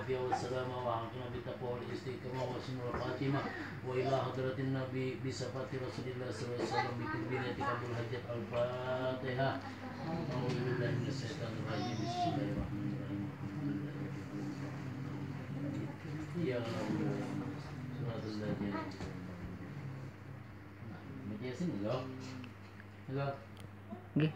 العافية والسلامة وأعطنا بالتقوى والاستقامة وحسن الخاتمة وإلى حضرة النبي بصفات رسول الله صلى الله عليه وسلم بكلمة قبول حجة الفاتحة. أعوذ بالله من الشيطان الرجيم بسم الله الرحمن الرحيم. Ya suratul ladzin. Baca Yasin enggak? Enggak. Nggih.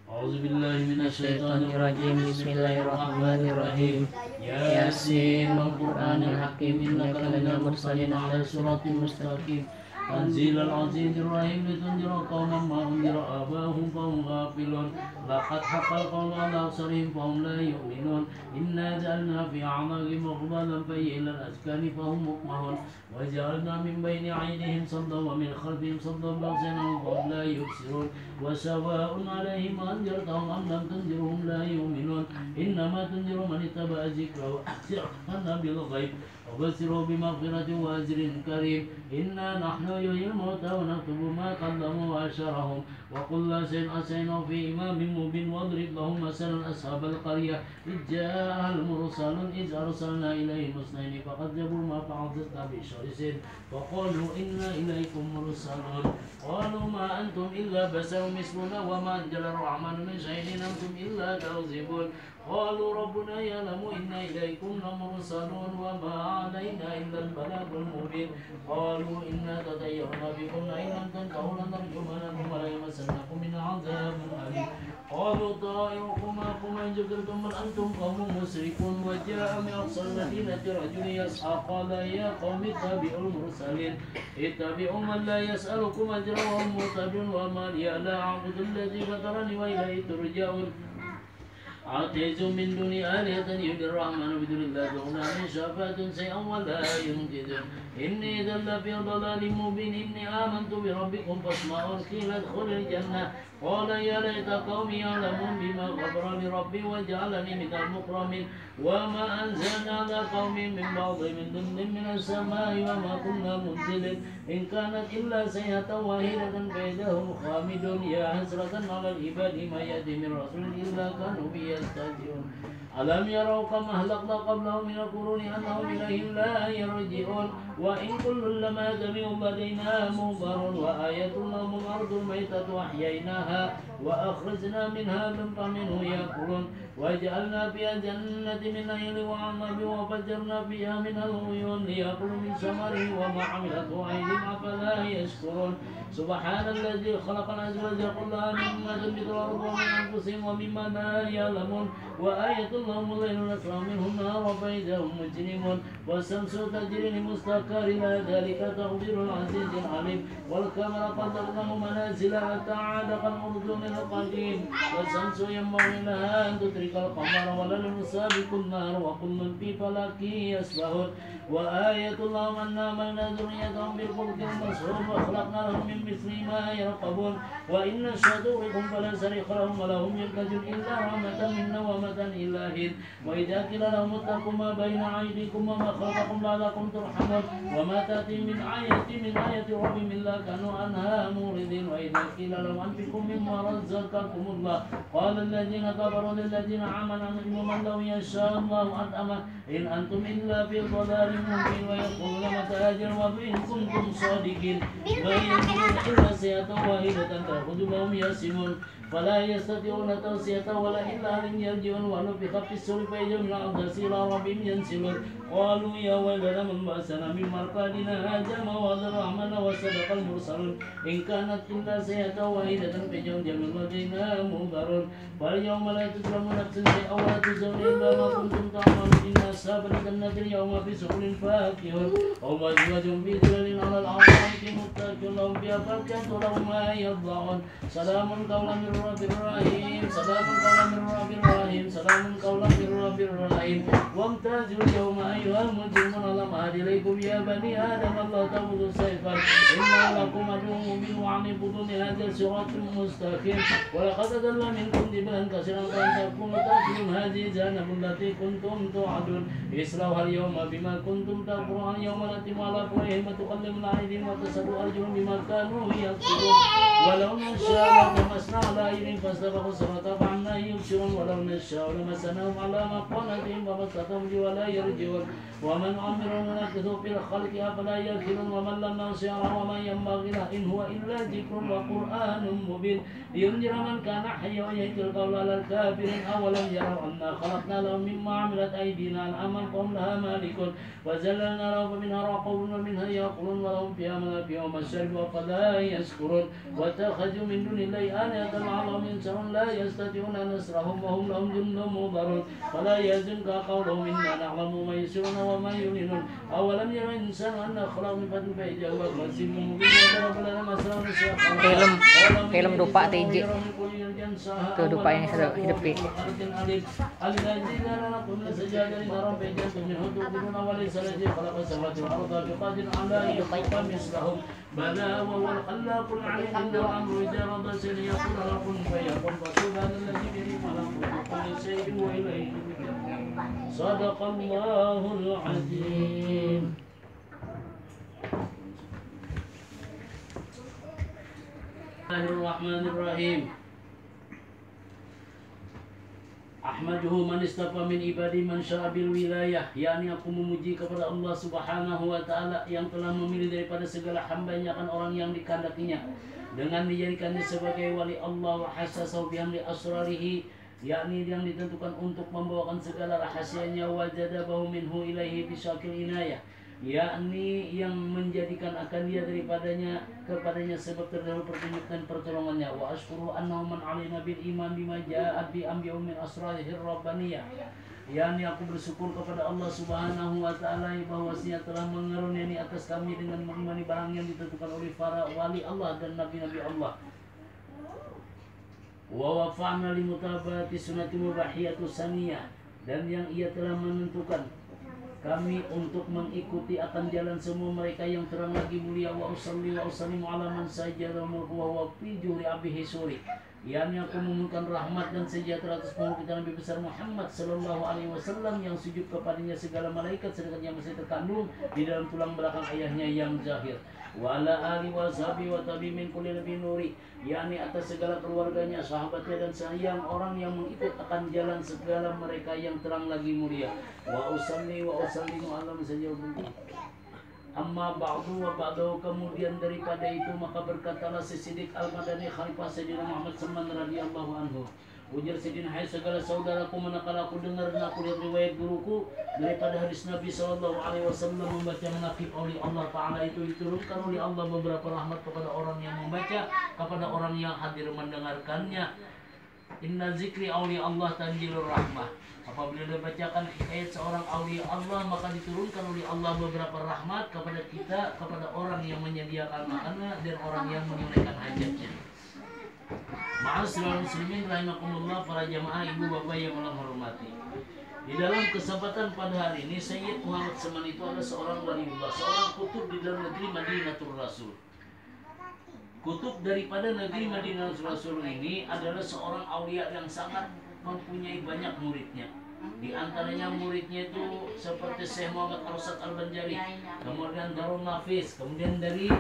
A'udzu billahi minasyaitonir rajim. Bismillahirrahmanirrahim. Yasin wal Qur'anil hakim innaka laminal mursalin ala siratin mustaqim. Tanzilal azizir rahim litunzira qauman ma unzira abahum fahum ghafilun. Laqad haqqal qawlu ala aksarihim fahum la yu'minun. Inna ja'alna fi a'naqihim aghlalan fahiya ilal azkani fahum muqmahun. Wa ja'alna min bayni aydihim saddan wa min khalfihim saddan faghshaynahum fahum la yubsirun. Wa sawa'un 'alaihim anzartahum am lam tunzirhum la yu'minun. Innama tunziru man ittaba'a dzikra wa ahsana bil ghaib. وبشروا بمغفرة وأجر كريم. إنا نحن نحيي الموتى ونكتب ما قدموا وأشرهم وكل شيء أحصيناه في إمام مبين. واضرب لهم مثلا أصحاب القرية إذ جاءها المرسلون إذ أرسلنا إليهم اثنين فكذبوا ما فعلت بشرس فقالوا إنا إليكم مرسلون. قالوا ما أنتم إلا بشر مثلنا وما أنزل الرحمن من شيء إن أنتم إلا تكذبون. قالوا ربنا يعلم إنا إليكم لمرسلون وما علينا إلا البلاغ المبين. قالوا إنا تطيرنا بكم لئن لم تنتهوا لنرجمنكم وليمسنكم من عذاب أليم. قالوا طائركم معكم إن ذكرتم بل أنتم قوم مسرفون. وجاء من أقصى المدينة رجل يسعى قال يا قوم اتبعوا المرسلين اتبعوا من لا يسألكم أجرا وهم مهتدون. وما لي لا أعبد الذي فطرني وإليه ترجعون. أعتز من دون آلهة يهدي الرحمن بدون الله تغنى من شفاعة شيئا ولا ينجزون. إني إذا لفي ضلال مبين. إني آمنت بربكم فاسمعون. قيل ادخل الجنة قال يا ليت قومي يعلمون بما غفر لي ربي وجعلني من المكرمين. وما أنزلنا على قوم من بعض من ضمن من السماء وما كنا منزلين. إن كانت إلا سيئة واحدة فإذا هم خامدون. يا حسرة على العباد ما يأتي من رسول إلا كانوا به يستهزئون. ألم يروا كما أهلكنا قبلهم من القرون أنهم إليهم لا يرجعون. وإن كل لما جميع لدينا منظرون. وآية لهم الأرض الميتة أحييناها وأخرجنا منها لقطا منه يأكلون. وجعلنا فيها جنة من نخيل وعنب وفجرنا فيها من العيون ليأكلوا من ثمره وما عملته أيديهم أفلا يشكرون. سبحان الذي خلق الأزواج كلها مما تنبت الأرض ومن أنفسهم ومما لا يعلمون. وآية لهم الليل نسلخ منه النهار فإذا هم مجرمون. والشمس تجري لمستقر لها ذلك تقدير العزيز العليم. والقمر قدرناه منازل حتى عاد كالعرجون القديم. والشمس ينبغي لها أن تدرك القمر والليل سابق النهار وكل في فلك يسبحون. وآية لهم أنا حملنا ذريتهم بالفلك المشحون وخلقنا لهم من مثل ما يركبون. وإن نشأ نغرقهم فلا صريخ لهم ولا هم ينقذون إلا رحمة منا ومتاعا إلى حين. وإذا قيل لهم اتقوا ما بين أيديكم وما خلفكم لعلكم ترحمون. وما تأتي من آية ربهم إلا كانوا عنها معرضين. وإذا قيل لهم أنفقوا مما رزقكم الله قال الذين كفروا للذين آمنوا أنفقوا من لو يشاء الله أطعمه إن أنتم إلا في ضلال مبين. ويقولون متى أجل وإن كنتم صادقين. وينظرون إلا سيئة واحدة تأخذهم وهم يأسمون. فلا يستطيعون توصية ولا إلا أن يرجعون. ونفخ في الصور فإذا هم من الأقداس إلى ربهم ينسلون. قالوا يا ويلنا من بأسنا من مرقدنا هذا ما وعد الرحمن وصدق المرسلون. إن كانت إلا سيئة واحدة فجعلنا من لدينا منذرون. فاليوم لا تظلم نفس شيئا ولا تجزون إلا ما كنتم تعملون. إن أصحاب الجنة اليوم في سحر فاكهون. هم أزواج في ظلال على الأرائك متكئون لهم فيها فاكهة ولهم ما يدعون. سلام قولا من رب الرحيم. سلام قولا من رب الرحيم. سلام قولا من رب الرحيم. وامتازوا اليوم أيها المجرمون ألم أعهد إليكم يا بني آدم ألا تعبدوا الشيطان إنه لكم عدو مبين وأن اعبدوا هذا صراط مستقيم. ولقد أضل منكم جبلا كثيرا فإن تكونوا تأكلون هذه جهنم التي كنتم توعدون. اصلوها اليوم بما كنتم تكفرون. اليوم نختم على أفواههم وتكلمنا أيديهم وتشهد أرجلهم بما كانوا يكسبون. ولو نشاء لطمسنا على أعينهم فاستبقوا الصراط فأنا لا يبصرون ولو نشاء لمسناهم على مكانتهم وما استطاعوا ولا يرجعون ومن عمر ننكثه في الخلق أفلا يرجعون ومن لم نصيره وما ينبغي له إن هو إلا ذكر وقرآن مبين لينذر من كان حيا ويهدي القول على الكافرين أولم يروا أنا خلقنا لهم مما عملت أيدينا أنعاما فهم لها مالكون وزللنا لهم فمنها راكبون ومنها يأكلون ولهم فيها منافع ومشارب فلا يشكرون واتخذوا من دون الله آلهة لعلهم ينصرون لا يستطيعون نصرهم وهم لهم جند مضرون فلا يحزنك قولهم إنا نعلم ما يسرون وما يعلنون أولم يرى الإنسان أنا خلقنا من فتن فإذا هو خصيم مبين وضرب لنا مثلا film dupa TJ tuh dupa yang hidupi بلى وهو الخلاق العليم عنده الأمر إذا رضى شيئا يقول له كن فيكون فسبحان الذي بيده ملكوت كل شيء وإليه ترجعون صدق الله العظيم. Bismillahirrahmanirrahim. Ahmaduhu man istafa min ibadi man syaa bil wilayah, yakni aku memuji kepada Allah Subhanahu wa taala yang telah memilih daripada segala hamba-Nya kan orang yang dikehendakinya dengan dijadikannya sebagai wali Allah wa hasasahu bihamdi asrarihi, yakni yang ditentukan untuk membawakan segala rahasianya wa jadabahu minhu ilaihi bisyakil inayah, yakni yang menjadikan akan dia daripadanya kepadanya sebab terdahulu petunjuk dan pertolongannya. Wa ashkuru annahu man alina bil iman bima ja'at bi ambi'u min asrarihir rabbaniyah, yakni aku bersyukur kepada Allah Subhanahu wa taala bahwasanya telah mengaruniai atas kami dengan mengimani barang yang ditentukan oleh para wali Allah dan nabi-nabi Allah. Wa wafa'na limutabati sunnati mubahiyatu saniyah, dan yang ia telah menentukan kami untuk mengikuti akan jalan semua mereka yang terang lagi mulia. Wa usalli wa usallimu ala man sajjada mulku wa huwa fi juri abihi suri, yakni aku memohonkan rahmat dan sejahtera atas penghulu kita Nabi besar Muhammad sallallahu alaihi wasallam yang sujud kepadanya segala malaikat sedangkan yang masih terkandung di dalam tulang belakang ayahnya yang zahir. Wa ala ali wa sahbi wa tabi min kulli nabi nuri, yakni atas segala keluarganya, sahabatnya dan sayang orang yang mengikut akan jalan segala mereka yang terang lagi mulia. Wa usalli wa usallimu ala musajjal. Amma ba'du wa ba'du, kemudian daripada itu maka berkatalah si Siddiq Al-Madani Khalifah Sayyidina Muhammad Salman radhiyallahu anhu, ujar Sidin, hai segala saudaraku, manakala aku dengar dan aku lihat riwayat guruku daripada hadis Nabi SAW membaca menakib oleh Allah Ta'ala itu diturunkan oleh Allah beberapa rahmat kepada orang yang membaca, kepada orang yang hadir mendengarkannya. Inna zikri awliya Allah tanjilur rahmah, apabila dibacakan ayat seorang awliya Allah maka diturunkan oleh Allah beberapa rahmat kepada kita, kepada orang yang menyediakan makanan dan orang yang menunaikan hajatnya. Ma'asyiral muslimin rahimakumullah, para jamaah ibu bapak yang Allah hormati. Di dalam kesempatan pada hari ini Sayyid Muhammad Saman itu adalah seorang waliullah, seorang kutub di dalam negeri Madinatul Rasul. Kutub daripada negeri Madinatul Rasul ini adalah seorang aulia yang sangat mempunyai banyak muridnya. Di antaranya muridnya itu seperti Syekh Muhammad Arsyad Al-Banjari, kemudian Darul Nafis, kemudian dari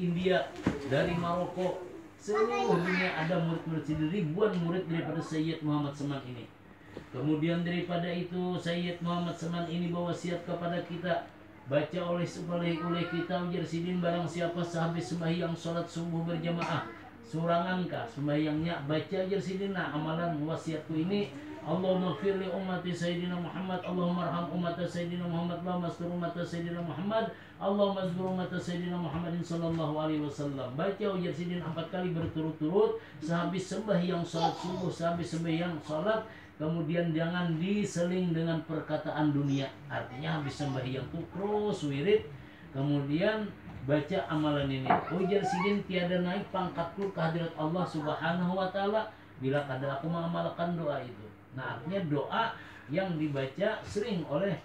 India, dari Maroko. Seluruh dunia ada murid-murid, ribuan murid daripada Sayyid Muhammad Saman ini. Kemudian daripada itu Sayyid Muhammad Saman ini berwasiat kepada kita, baca oleh kita ujar sidin, barang siapa sehabis sembahyang salat subuh berjamaah surangan kah sembahyangnya baca ujar sidin, nah amalan wasiatku ini, Allahumma ighfir li ummati Sayyidina Muhammad, Allahumma arham ummata Sayyidina Muhammad, Allahumma astur ummata Sayyidina Muhammad, Allahumma azkur ummata Sayyidina Muhammadin sallallahu alaihi wasallam. Baca ujar sidin 4 kali berturut-turut sehabis sembahyang salat subuh, sehabis sembahyang salat. Kemudian jangan diseling dengan perkataan dunia, artinya habis sembahyang itu terus wirid. Kemudian baca amalan ini, ujar sidin, tiada naik pangkatku ke hadirat Allah Subhanahu wa taala bila kada aku mengamalkan doa itu. Nah, artinya doa yang dibaca sering oleh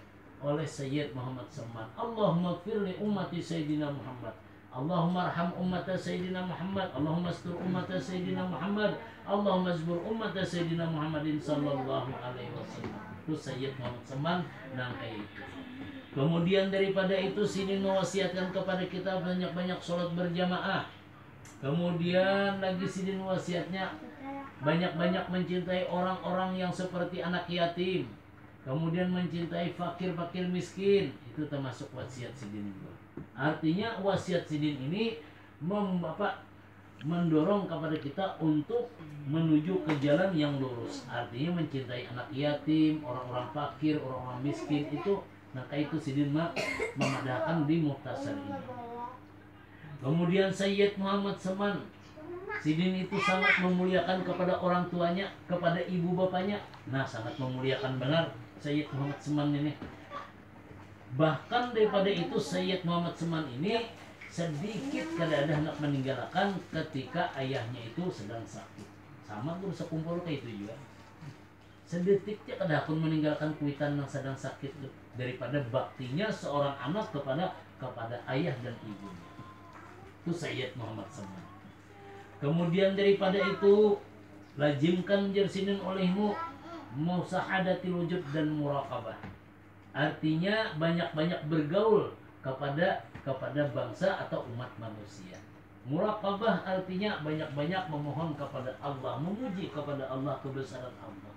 Sayyid Muhammad Saman. Allahumma ighfir li ummati Sayyidina Muhammad, Allahumma arham ummata Sayyidina Muhammad, Allahumma astur ummata Sayyidina Muhammad, Allahumma azbur ummata Sayyidina Muhammadin sallallahu alaihi wasallam. Itu Sayyid Muhammad Saman nangkai itu. Kemudian daripada itu sini mewasiatkan kepada kita banyak-banyak sholat berjamaah. Kemudian lagi sini wasiatnya banyak-banyak mencintai orang-orang yang seperti anak yatim, kemudian mencintai fakir-fakir miskin. Itu termasuk wasiat Sidin juga. Artinya wasiat Sidin ini mendorong kepada kita untuk menuju ke jalan yang lurus. Artinya mencintai anak yatim, orang-orang fakir, orang-orang miskin itu. Maka itu Sidin memadahkan di Mukhtasar ini. Kemudian Sayyid Muhammad Seman, Sidin itu sangat memuliakan kepada orang tuanya, kepada ibu bapaknya. Nah, sangat memuliakan benar Sayyid Muhammad Seman ini. Bahkan daripada itu Sayyid Muhammad Seman ini sedikit kada ada hendak meninggalkan ketika ayahnya itu sedang sakit. Sama pun sekumpul kayak itu juga. Sedetiknya kada pun meninggalkan kuitan yang sedang sakit daripada baktinya seorang anak kepada ayah dan ibunya. Itu Sayyid Muhammad Seman. Kemudian daripada itu, lazimkan jersinin olehmu musahadatil wujud dan muraqabah. Artinya banyak-banyak bergaul kepada bangsa atau umat manusia. Muraqabah artinya banyak-banyak memohon kepada Allah, memuji kepada Allah, kebesaran Allah.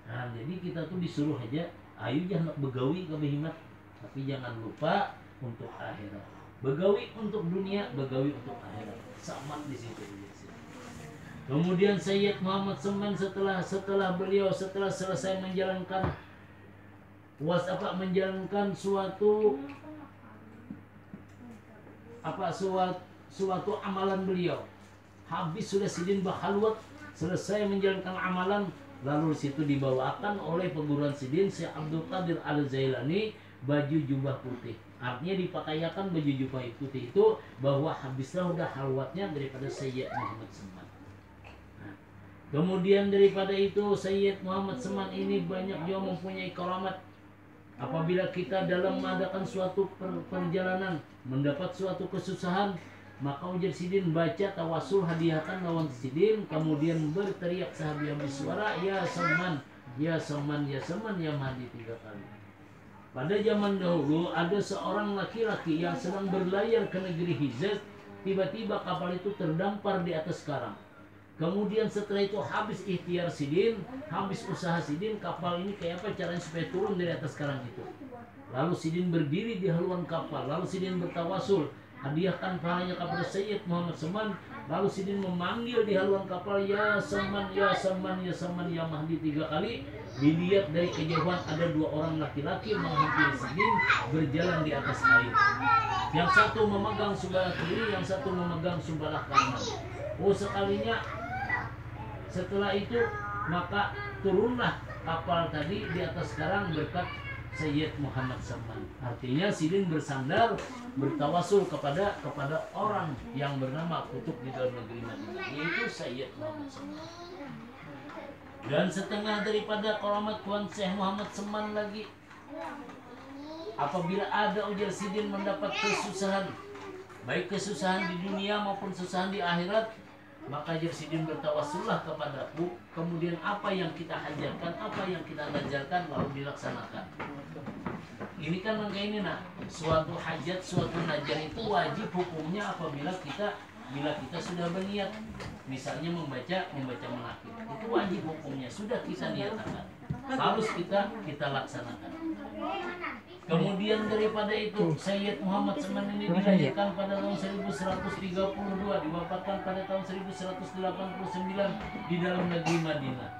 Nah, jadi kita tuh disuruh aja, ayo jangan begawi ke behimat, tapi jangan lupa untuk akhirat. Begawi untuk dunia, begawi untuk akhirat. Sama di situ. Kemudian Sayyid Muhammad Seman setelah beliau selesai menjalankan suatu amalan beliau. Habis sudah Sidin berhalwat, selesai menjalankan amalan, lalu situ dibawakan oleh peguruan Sidin Syekh Abdul Qadir Al-Zailani baju jubah putih. Artinya dipakaiakan baju jubah putih itu bahwa habislah udah halwatnya daripada Sayyid Muhammad Seman. Nah, kemudian daripada itu Sayyid Muhammad Seman ini banyak juga mempunyai keramat. Apabila kita dalam mengadakan suatu perjalanan mendapat suatu kesusahan, maka ujar Sidin baca tawasul hadiahkan lawan Sidin, kemudian berteriak sehabis suara, ya Seman, ya Seman, ya Seman, ya Mahdi 3 kali. Pada zaman dahulu ada seorang laki-laki yang sedang berlayar ke negeri Hijaz. Tiba-tiba kapal itu terdampar di atas karang. Kemudian setelah itu habis ikhtiar Sidin, habis usaha Sidin, kapal ini kayak apa caranya supaya turun dari atas karang itu. Lalu Sidin berdiri di haluan kapal, lalu Sidin bertawasul, hadiahkan pahalanya kepada Sayyid Muhammad Seman. Lalu Sidin memanggil di haluan kapal, ya Seman, ya Seman, ya Seman, ya Mahdi 3 kali. Dilihat dari kejauhan ada 2 orang laki-laki menghampiri Sidin berjalan di atas air. Yang satu memegang sebelah kiri, yang satu memegang sebelah kanan. Oh, sekalinya setelah itu maka turunlah kapal tadi di atas karang berkat Sayyid Muhammad Seman. Artinya Sidin bersandar, bertawasul kepada orang yang bernama Kutub di dalam negeri Madinah, yaitu Sayyid Muhammad Seman. Dan setengah daripada keramat Tuan Syekh Muhammad Seman lagi, apabila ada ujar Sidin mendapat kesusahan, baik kesusahan di dunia maupun kesusahan di akhirat, maka ujar Sidin bertawasullah kepadaku, kemudian apa yang kita hajarkan, apa yang kita ajarkan lalu dilaksanakan. Ini kan ini suatu hajat, suatu najar itu wajib hukumnya apabila kita sudah berniat, misalnya membaca menakib, itu wajib hukumnya, sudah kita niatkan, harus kita laksanakan. Kemudian daripada itu Sayyid Muhammad Seman ini dilahirkan pada tahun 1132, diwafatkan pada tahun 1189 di dalam negeri Madinah.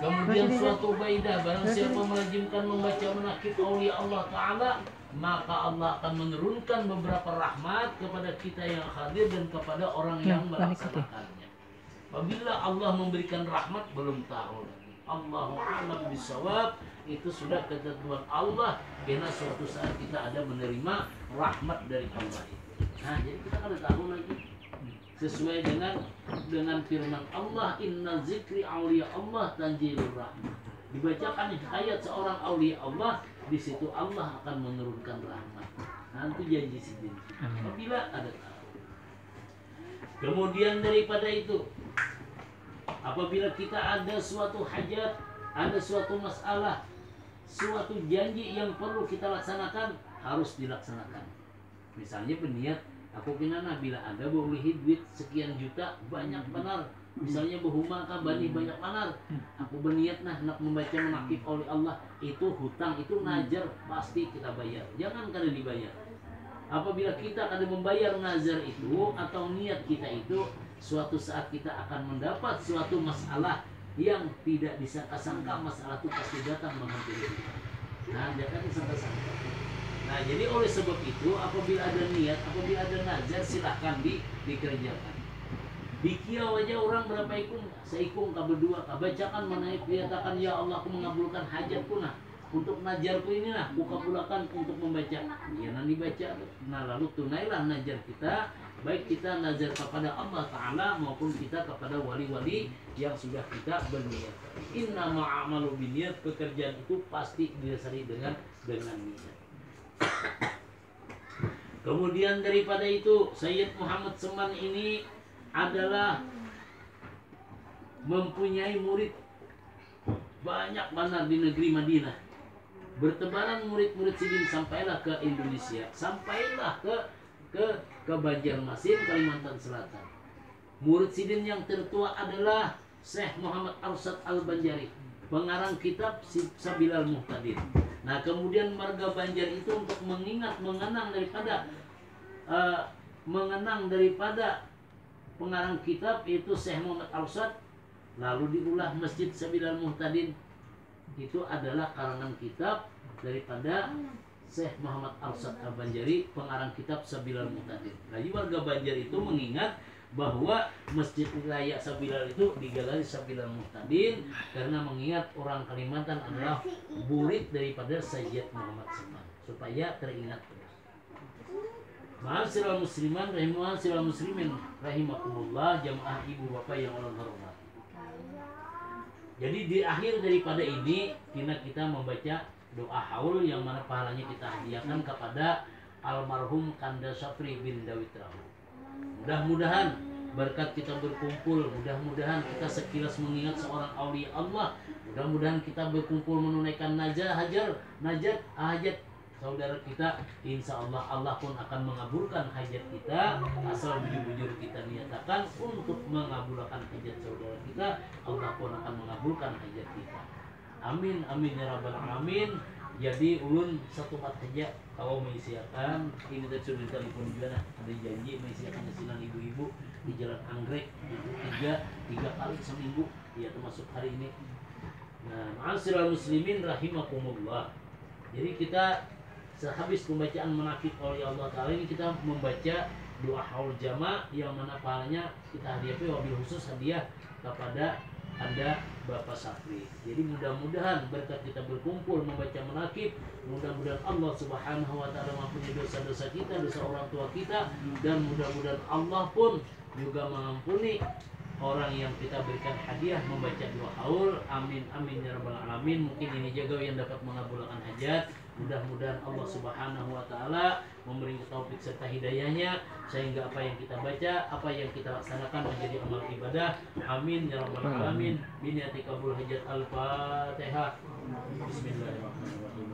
Kemudian suatu baidah, barang siapa melazimkan membaca menakib aulia Allah Ta'ala, maka Allah akan menurunkan beberapa rahmat kepada kita yang hadir dan kepada orang yang melaksanakannya. Apabila Allah memberikan rahmat, belum tahu lagi. Allahu a'lam bishawab, itu sudah ketentuan Allah, karena suatu saat kita ada menerima rahmat dari Allah itu. Nah, jadi kita kan tahu lagi sesuai dengan firman Allah, inna zikri aulia Allah tanzilur rahmah. Dibacakan ayat seorang aulia Allah, di situ Allah akan menurunkan rahmat. Nanti janji Sidin. Apabila ada tahu. Kemudian daripada itu, apabila kita ada suatu hajat, ada suatu masalah, suatu janji yang perlu kita laksanakan, harus dilaksanakan. Misalnya berniat, aku pinana bila ada bolehi duit sekian juta, banyak benar, Misalnya berhuma kah bani banyak manar, aku berniat nak membaca menakib oleh Allah, itu hutang, itu nazar, pasti kita bayar. Jangan kada dibayar. Apabila kita kada membayar nazar itu atau niat kita itu, suatu saat kita akan mendapat suatu masalah yang tidak disangka-sangka. Masalah itu pasti datang menghampiri kita. Nah, jangan disangka-sangka. Nah, jadi oleh sebab itu apabila ada niat, apabila ada nazar, silahkan dikerjakan. Dikiau aja orang berapa ikung, seikung kah berdua kah, bacakan menaik diatakan ya Allah aku mengabulkan hajatku nah, untuk najarku ini nah, aku kabulkan untuk membaca. Ya nanti baca. Nah lalu tunailah najar kita, baik kita nazar kepada Allah Ta'ala maupun kita kepada wali-wali yang sudah kita berniat. Inna ma'amalu biniat, pekerjaan itu pasti didasari dengan niat. Kemudian daripada itu Sayyid Muhammad Seman ini adalah mempunyai murid banyak benar di negeri Madinah. Bertebaran murid-murid Sidin sampailah ke Indonesia, sampailah ke Banjarmasin, Kalimantan Selatan. Murid Sidin yang tertua adalah Syekh Muhammad Arsyad Al-Banjari, pengarang kitab Sabilal Muhtadin. Nah, kemudian warga Banjar itu untuk mengenang daripada pengarang kitab itu Syekh Muhammad Arsyad, lalu diulah Masjid Sabilal Muhtadin. Itu adalah karangan kitab daripada Syekh Muhammad Arsyad Al-Banjari, pengarang kitab Sabilal Muhtadin. Jadi warga Banjar itu mengingat bahwa Masjid Raya Sabilal itu digelari Sabilal Muhtadin karena mengingat orang Kalimantan adalah murid daripada Sayyid Muhammad Seman, supaya teringat terus. Ma'asyiral musliman rahimakumullah muslimin rahimakumullah, jamaah ibu bapak yang Allah hormati. Jadi di akhir daripada ini kita membaca doa haul yang mana pahalanya kita hadiahkan kepada almarhum Kanda Syafri bin Dawid Rahu. Mudah-mudahan berkat kita berkumpul, mudah-mudahan kita sekilas mengingat seorang aulia Allah, mudah-mudahan kita berkumpul menunaikan hajat saudara kita, insya Allah Allah pun akan mengabulkan hajat kita asal bujur-bujur kita niatakan untuk mengabulkan hajat saudara kita, Allah pun akan mengabulkan hajat kita. Amin amin ya rabbal alamin. Jadi ulun satu mat saja kalau mengisiakan ini tadi sudah telepon juga nah, ada janji mengisiakan asinan ibu-ibu di Jalan Anggrek itu tiga kali seminggu ya, termasuk hari ini. Nah, ma'asyiral muslimin rahimakumullah. Jadi kita sehabis pembacaan menakib oleh Allah Ta'ala ini kita membaca doa haul jama' yang mana pahalanya kita hadiahkan wabil khusus hadiah kepada Anda Bapak Syafri. Jadi mudah-mudahan berkat kita berkumpul membaca menakib, mudah-mudahan Allah Subhanahu wa Ta'ala mengampuni dosa-dosa kita, dosa orang tua kita, dan mudah-mudahan Allah pun juga mengampuni orang yang kita berikan hadiah membaca doa haul. Amin amin ya rabbal alamin. Mungkin ini juga yang dapat mengabulkan hajat. Mudah-mudahan Allah Subhanahu wa Ta'ala memberi taufik serta hidayahnya sehingga apa yang kita baca, apa yang kita laksanakan menjadi amal ibadah. Amin ya rabbal alamin. Biniyati kabul hajat. Al-Fatihah. Bismillahirrahmanirrahim.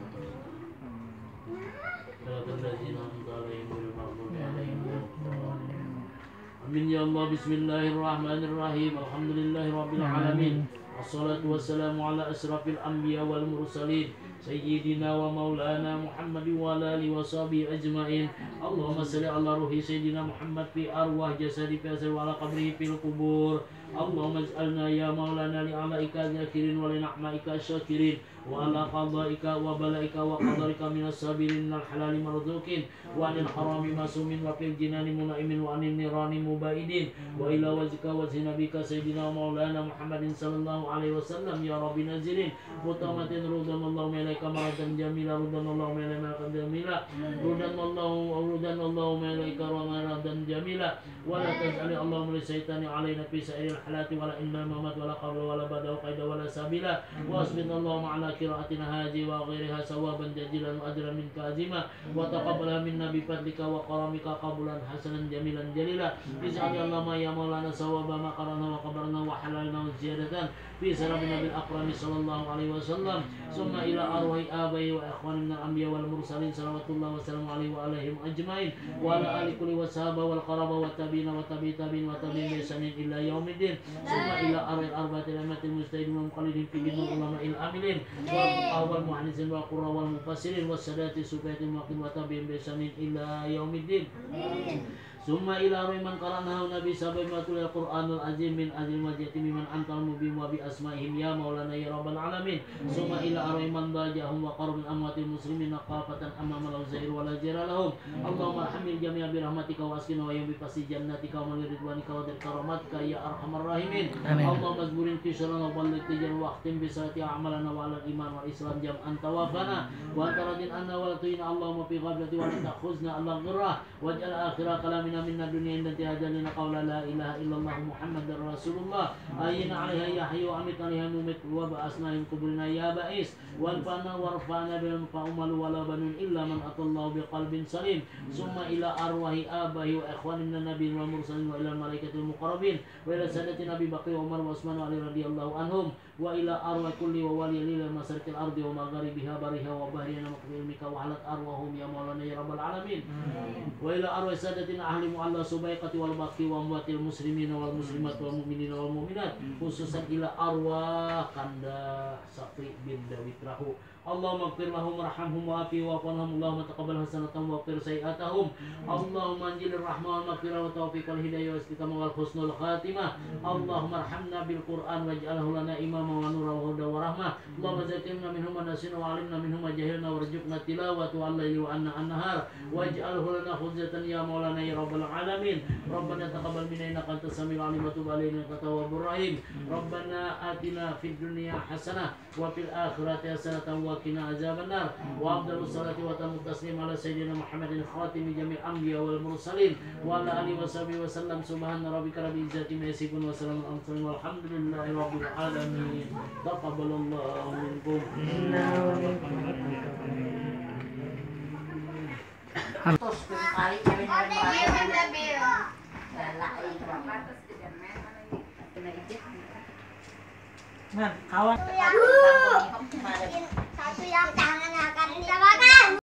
Amin ya Allah. Bismillahirrahmanirrahim. Alhamdulillahirabbil alamin. Wassalatu wassalamu ala asrafil anbiya wal mursalin Sayyidina wa maulana Muhammad wa ala alihi wa sahbihi ajma'in. Allahumma salli ala ruhi Sayyidina Muhammad fi arwah jasadi fi asir wa ala qabrihi fil kubur. Allahumma ij'alna ya maulana li'alaika zakirin wa lina'maika syakirin wa ala qadaika wa balaika wa qadarika minas sabirin minal halali marzuqin wa anil harami masumin wa fil jinani munaimin wa anil nirani mubaidin wa ila wajhika wa zinabika Sayyidina maulana Muhammadin sallallahu alaihi wasallam ya rabbi nazilin mutamatin rudanallahu malaika maradan jamila rudanallahu malaika jamila rudanallahu malaika ramadan jamila wa la taj'ali Allahumma li syaitani alaina fi sa'iril halati wa la inna mamat wa la qabla wa la bada wa qaida wa la sabila wa asbinallahu ma'ala qira'atina haji wa ghairiha sawaban jajilan wa ajran minka azima wa taqabbala minna bi fadlika wa karamika qabulan hasanan jamilan jalila ij'al ya Allah ma ya maulana sawaba ma qarana wa qabarna wa halalna wa ziyadatan في سلام النبي الأكرم صلى الله عليه وسلم ثم إلى أرواح آبائي وإخواني من الأنبياء والمرسلين صلوات الله وسلامه عليه وعليهم أجمعين وعلى آل كل والصحابة والقرابة والتابعين وتابعي تابعين وتابعين بإحسان إلى يوم الدين ثم إلى أرواح الأربعة الأئمة المجتهدين والمقلدين في دين العلماء العاملين والفقهاء والمحدثين والقراء والمفسرين والسادات السفهاء الموقن وتابعين بإحسان إلى يوم الدين ثم إلى روي من قرأناه النبي سبب القرآن العظيم من أجل مجيء ممن أنت المبين وبأسمائهم يا مولانا يا رب العالمين ثم إلى روي من ضاجعهم وقرب من أموات المسلمين قافة أمام الوزير ولا جير لهم اللهم ارحم الجميع برحمتك واسقنا ويوم بفصل جنتك ومن رضوانك ودر كرامتك يا أرحم الراحمين اللهم اجبر انكسارنا وبلغ تجارنا واختم بصلاة أعمالنا وعلى الإيمان والإسلام جمعا توافنا وأنت راض عنا ولا تعين اللهم في غفلة ولا تأخذنا الله غره واجعل آخر كلامنا من الدنيا عند انتهاء أجلنا قول لا إله إلا الله محمد رسول الله أين عليها يا حي وأمت عليها ممت وبأسنا من قبرنا يا بائس والفنا وارفعنا بالمنفع مال ولا بنون إلا من أتى الله بقلب سليم ثم إلى أرواح آبائه وإخوان من النبي والمرسلين وإلى الملائكة المقربين وإلى سادتنا أبي بكر وعمر وعثمان وعلي رضي الله عنهم وإلى أرواح كل وولي إلى مشارق الأرض ومغاربها برها وبحرها مقر علمك وعلت أرواحهم يا مولانا يا رب العالمين وإلى أرواح سادتنا أهل معلى سبيقة والباقي وأموات المسلمين والمسلمات والمؤمنين والمؤمنات خصوصا إلى أرواح كندا صفي بن داود راهو اللهم اغفر لهم وارحمهم وعافهم واعف عنهم اللهم تقبل حسناتهم واغفر سيئاتهم اللهم انزل الرحمة والمغفرة والتوفيق والهداية والاستقامة والحسن الخاتمة اللهم ارحمنا بالقرآن واجعله لنا إماما ونورا وهدى ورحمة اللهم ذكرنا منه ما نسينا وعلمنا منه ما جهلنا وارزقنا تلاوته على الليل وعنا النهار واجعله لنا خزة يا مولانا يا رب العالمين ربنا تقبل منا إنك أنت السميع العليم وتب علينا إنك التواب الرحيم ربنا آتنا في الدنيا حسنة وفي الآخرة حسنة وقنا عذاب النار وأفضل الصلاة وتم التسليم على سيدنا محمد خاتم جميع الأنبياء والمرسلين وعلى آله وصحبه وسلم سبحان ربك رب العزة عما يصفون وسلام على المرسلين والحمد لله رب العالمين تقبل الله منكم Terus kali kami kawan Satu yang tangan akan kita makan.